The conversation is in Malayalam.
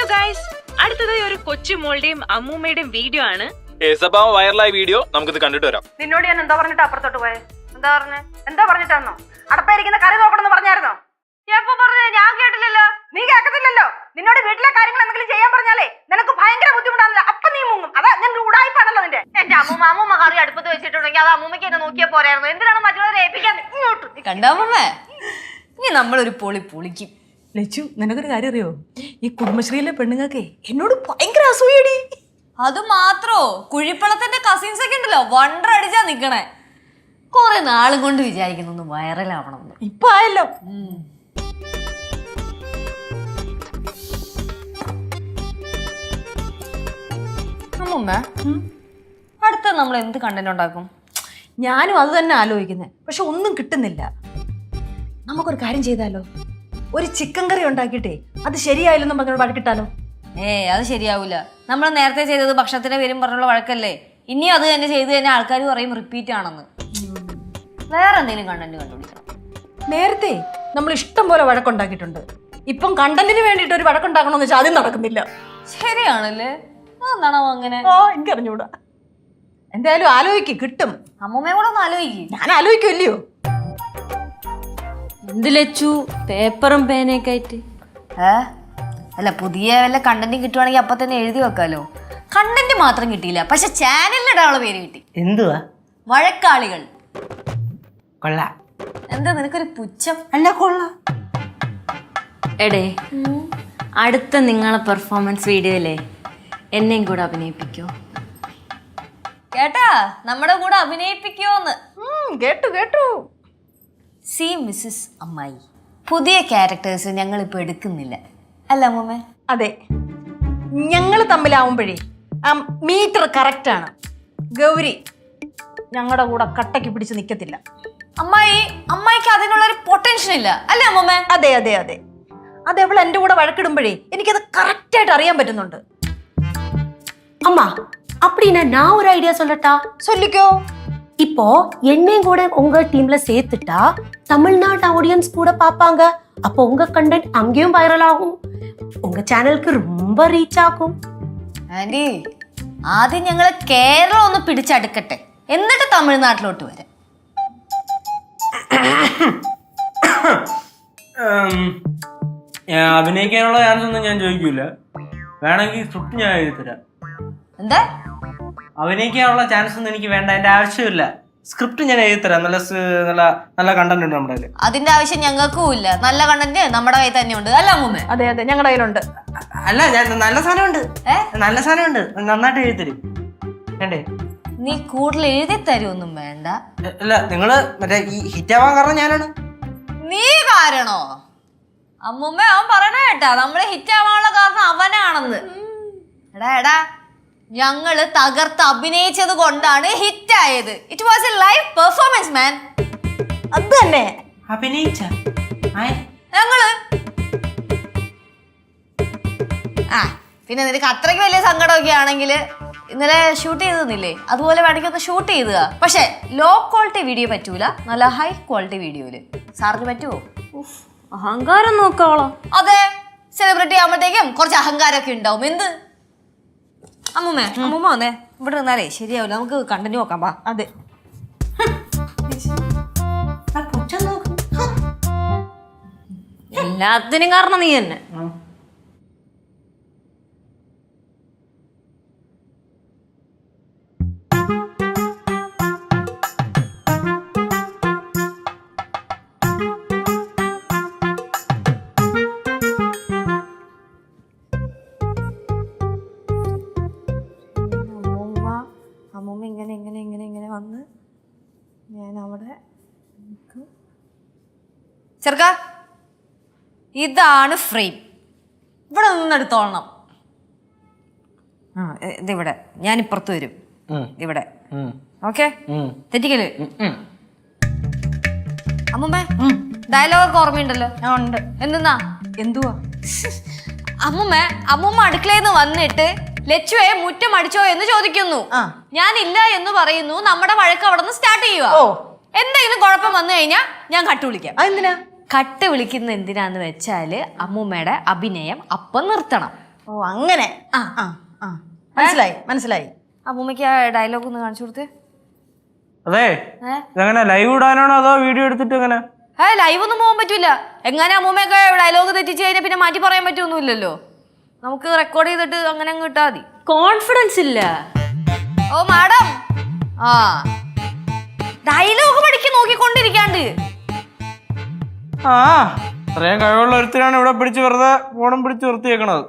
ഹലോ ഗൈസ്, അടുത്തതായി ഒരു കൊച്ചുമോളുടെയും അമ്മൂമ്മയുടെയും വീഡിയോ ആണ്. വൈറലായ വീഡിയോ നമുക്കിത് കണ്ടിട്ട് വരാം. നിന്നോട് ഞാൻ എന്താ പറഞ്ഞിട്ട് അപ്പുറത്തോട്ട് പോയെ? എന്താ പറഞ്ഞിട്ടാണോ? അടപ്പായിരിക്കുന്ന കറി നോക്കണമെന്ന് പറഞ്ഞായിരുന്നോ? എപ്പോ പറഞ്ഞേ? ഞാൻ കേട്ടില്ലല്ലോ. നീ കേൾക്കത്തില്ലല്ലോ. നിന്നോട് വീട്ടിലെ കാര്യങ്ങൾ എന്തെങ്കിലും ചെയ്യാൻ പറഞ്ഞാലേ നിനക്ക് ഭയങ്കര ബുദ്ധിമുട്ടാണല്ലോ. അപ്പൊ നീ മുങ്ങും. അതാ ഞാൻ ഉടായിപ്പാണല്ലോ നിന്റെ. എന്റെ അമ്മൂമ്മ കറി അടുപ്പത്ത് വെച്ചിട്ടുണ്ടെങ്കിൽ അത് അമ്മൂമ്മയ്ക്ക് എന്നെ നോക്കിയാ പോരായിരുന്നു. എന്തിനാണ് മറ്റുള്ളവരെ ഏൽപ്പിക്കാൻ? കണ്ടാമ്മേ, ഇനി നമ്മളൊരു പൊളിക്കും. ലച്ചു, നിനക്കൊരു കാര്യം അറിയോ? ഈ കുടുംബശ്രീയിലെ പെണ്ണുങ്ങൾക്ക് എന്നോട് ഭയങ്കര അസൂയടി. അത് മാത്രോ, കുഴിപ്പളത്തിന്റെ കസിൻസ് ഒക്കെ ഉണ്ടല്ലോ, വണ്ടർ അടിച്ചാ നിക്കണേ. കൊറേ നാളും കൊണ്ട് വിചാരിക്കുന്നു വൈറലാവണം. ഇപ്പൊ ആയല്ലോ. അമ്മൂമ്മ, അടുത്ത നമ്മൾ എന്ത് കണ്ടന്റ് ഉണ്ടാക്കും? ഞാനും അത് തന്നെ ആലോചിക്കുന്നത്. പക്ഷെ ഒന്നും കിട്ടുന്നില്ല. നമുക്കൊരു കാര്യം ചെയ്താലോ? ഒരു ചിക്കൻ കറി ഉണ്ടാക്കിയിട്ടേ അത് ശരിയായില്ലെന്നും പറഞ്ഞോട് വഴക്കിട്ടാലോ? അത് ശരിയാവൂല. നമ്മൾ നേരത്തെ ചെയ്തത് ഭക്ഷണത്തിന്റെ പേരും പറഞ്ഞുള്ള വഴക്കല്ലേ. ഇനിയും അത് തന്നെ ചെയ്ത് തന്നെ ആൾക്കാർ പറയും റിപ്പീറ്റ് ആണെന്ന്. വേറെ എന്തെങ്കിലും കണ്ടന്റ് കണ്ടുപിടിക്കണം. നേരത്തെ നമ്മൾ ഇഷ്ടം പോലെ വഴക്കുണ്ടാക്കിയിട്ടുണ്ട്. ഇപ്പം കണ്ടന്റിന് വേണ്ടിയിട്ട് ഒരു വഴക്കുണ്ടാക്കണമെന്ന് വെച്ചാൽ അതും നടക്കുന്നില്ല. ശരിയാണല്ലേ? അതെന്താണോ അങ്ങനെ? എനിക്കറിഞ്ഞൂടാ. എന്തായാലും ആലോചിക്ക്, കിട്ടും. അമ്മൂമ്മയെ കൂടെ ഒന്ന് ആലോചിക്കും. ഞാൻ ആലോചിക്കുമല്ലയോ? എന്ത് ലച്ചു, പേപ്പറും പേനയൊക്കെ ആയിട്ട്? അല്ല, പുതിയ വല്ല കണ്ടന്റും കിട്ടുവാണെങ്കിൽ അപ്പൊ തന്നെ എഴുതി വെക്കാലോ. കണ്ടന്റ് മാത്രം കിട്ടിയില്ല, പക്ഷെ ചാനലിലിടാനുള്ള പേര് കിട്ടി. എന്തുവാ? വഴക്കാളികൾ. കൊള്ളാം. എന്താ നിനക്കൊരു പുച്ഛം? അല്ല, കൊള്ളാം. എടേ, അടുത്ത നിങ്ങളെ പെർഫോമൻസ് വീഡിയോയിലെ എന്നെയും കൂടെ അഭിനയിപ്പിക്കോ? കേട്ടാ, നമ്മുടെ കൂടെ അഭിനയിപ്പിക്കോന്ന്. കേട്ടു. സി മിസ്സസ് അമ്മായി, പുതിയ ക്യാരക്ടേഴ്സ് ഞങ്ങൾ ഇപ്പൊ എടുക്കുന്നില്ല, അല്ല അമ്മൂമ്മ? അതെ, ഞങ്ങൾ തമ്മിലാവുമ്പോഴേ ആ മീറ്റർ കറക്റ്റാണ്. ഗൗരി ഞങ്ങളുടെ കൂടെ കട്ടയ്ക്ക് പിടിച്ച് നിൽക്കത്തില്ല. അമ്മായിക്ക് അതിനുള്ളൊരു പൊട്ടൻഷ്യൽ ഇല്ല, അല്ലേ അമ്മൂമ്മ? അതെ. അതവൾ എൻ്റെ കൂടെ വഴക്കിടുമ്പോഴേ എനിക്കത് കറക്റ്റായിട്ട് അറിയാൻ പറ്റുന്നുണ്ട്. அம்மா அப்படின்னா நான் ஒரு ஐடியா சொல்லட்டா? சொல்லிக்கோ. இப்போ என்னையும் கூட உங்க டீம்ல சேர்த்துட்டா தமிழ்நாடு ஆடியன்ஸ் கூட பாப்பாங்க. அப்போ உங்க கண்டென்ட் அங்கேயும் வைரல் ஆகும், உங்க சேனலுக்கு ரொம்ப ரீச் ஆகும். ആന്റി, ആദ്യം ഞങ്ങള് കേരളം ഒന്ന് പിടിച്ചടുക്കട്ടെ, എന്നിട്ട് തമിഴ്നാട്ടിലോട്ട് വരാം. അഭിനയിക്കാനുള്ള ചാൻസ് ഒന്നും ഞാൻ ചോദിക്കൂല. വേണമെങ്കിൽ സ്ക്രിപ്റ്റ് ഞാൻ എഴുതി തരാം. എന്താ? അഭിനയിക്കാനുള്ള ചാൻസ് ഒന്നും എനിക്ക് വേണ്ട, എന്റെ ആവശ്യമില്ല. സ്ക്രിപ്റ്റ് ഞാൻ എഴുതി തരാം. നല്ല കണ്ടന്റ് ഉണ്ട് നമ്മുടെ. അതിന്റെ ആവശ്യം ഞങ്ങൾക്കും ഇല്ല. നല്ല കണ്ടന്റ് നമ്മുടെ കയ്യിൽ തന്നെ ഉണ്ട്, അല്ല അമ്മൂമ്മ? അതെ, ഞങ്ങളുടെ കയ്യിലുണ്ട്. അല്ല, ഞാൻ നല്ല സാധനമുണ്ട്. നന്നായിട്ട് എഴുതി തരും. വേണ്ടേ? നീ കൂടുതൽ എഴുതി തരുമൊന്നും വേണ്ട. അല്ല, നിങ്ങള് മറ്റേ ഈ ഹിറ്റ് ആവാൻ കാരണം ഞാനാണ്. നീ കാരണോ? അമ്മൂമ്മ, അവൻ പറയണ കേട്ടാ, നമ്മള് ഹിറ്റ് ആവാനുള്ള കാരണം അവനാണെന്ന്. എടാ, ഞങ്ങള് തകർത്ത് അഭിനയിച്ചത് കൊണ്ടാണ് ഹിറ്റ് ആയത്. It was A live performance മാൻ. അത് തന്നെ. അഭിനയിച്ച ഞങ്ങള് പിന്നെ നിനക്ക് അത്രയ്ക്ക് വലിയ സങ്കടമൊക്കെ ആണെങ്കിൽ ഇന്നലെ ഷൂട്ട് ചെയ്തന്നില്ലേ, അതുപോലെ വേണമെങ്കിൽ ഒന്ന് ഷൂട്ട് ചെയ്തുക. പക്ഷെ ലോ ക്വാളിറ്റി വീഡിയോ പറ്റൂല, നല്ല ഹൈ ക്വാളിറ്റി വീഡിയോയില്. സാറിന് പറ്റുമോ? അഹങ്കാരം നോക്കാവളോ? അതെ, സെലിബ്രിറ്റി ആകുമ്പോഴത്തേക്കും കുറച്ച് അഹങ്കാരമൊക്കെ ഉണ്ടാവും. എന്ത് അമ്മൂമ്മ വന്നേ, ഇവിടെ നിന്നാലേ ശരിയാവില്ല. നമുക്ക് കണ്ടന്റ് നോക്കാം. പാ. അതെ, എല്ലാത്തിനും കാരണം നീ തന്നെ. അമ്മൂമ്മ ഇങ്ങനെ വന്ന് ഞാൻ അവിടെ ചെറുക്ക, ഇതാണ് ഫ്രെയിം. ഇവിടെ നിന്നെടുത്തോളണം. ഇതിവിടെ, ഞാൻ ഇപ്പുറത്ത് വരും. ഇവിടെ ഓക്കെ, തെറ്റിക്കല്. അമ്മൂമ്മ, ഡയലോഗൊക്കെ ഓർമ്മയുണ്ടല്ലോ? ഉണ്ട്. എന്തുവാ അമ്മൂമ്മ അടുക്കളയിൽ നിന്ന് വന്നിട്ട് ലച്ചുവെ മുറ്റം അടിച്ചോ എന്ന് ചോദിക്കുന്നു. ഞാൻ ഇല്ല എന്ന് പറയുന്നു. നമ്മുടെ വഴക്ക് അവിടെ നിന്ന് സ്റ്റാർട്ട് ചെയ്യുക. എന്തെങ്കിലും കുഴപ്പം വന്നു കഴിഞ്ഞാൽ ഞാൻ കട്ട് വിളിക്കാം. എന്തിനാ കട്ട് വിളിക്കുന്ന? എന്തിനാന്ന് വെച്ചാല് അമ്മൂമ്മയുടെ അഭിനയം അപ്പം നിർത്തണം. ഓ അങ്ങനെ ആ ആ ആ മനസ്സിലായി മനസ്സിലായി. അമ്മൂമ്മയ്ക്ക് ആ ഡയലോഗ് ഒന്ന് കാണിച്ചു കൊടുത്തേ. അതെ ഇതെങ്ങനെ ലൈവ് ഇടാനാണോ അതോ വീഡിയോ എടുത്തിട്ട് എങ്ങനെ? ലൈവ് ഒന്നും പോകാൻ പറ്റൂല. എങ്ങനെ അമ്മൂമ്മയൊക്കെ ഡയലോഗ് തെറ്റിച്ച് കഴിഞ്ഞാൽ പിന്നെ മാറ്റി പറയാൻ പറ്റുമൊന്നുമില്ലല്ലോ. നമുക്ക് റെക്കോർഡ് ചെയ്തിട്ട് അങ്ങനെ അങ്ങ് ഇട്ടാ മതി. കോൺഫിഡൻസ് ഇല്ല. ഓ മാഡം, ആ ഡയലോഗ് പഠിക്ക് നോക്കിക്കൊണ്ടിരിക്കാണ്ട്. ആ അത്രയും കഴിവുള്ള ഒരുത്തരാണ് ഇവിടെ പിടിച്ച് വെറുതെ ഫോണും പിടിച്ച് നിർത്തിയേക്കണത്.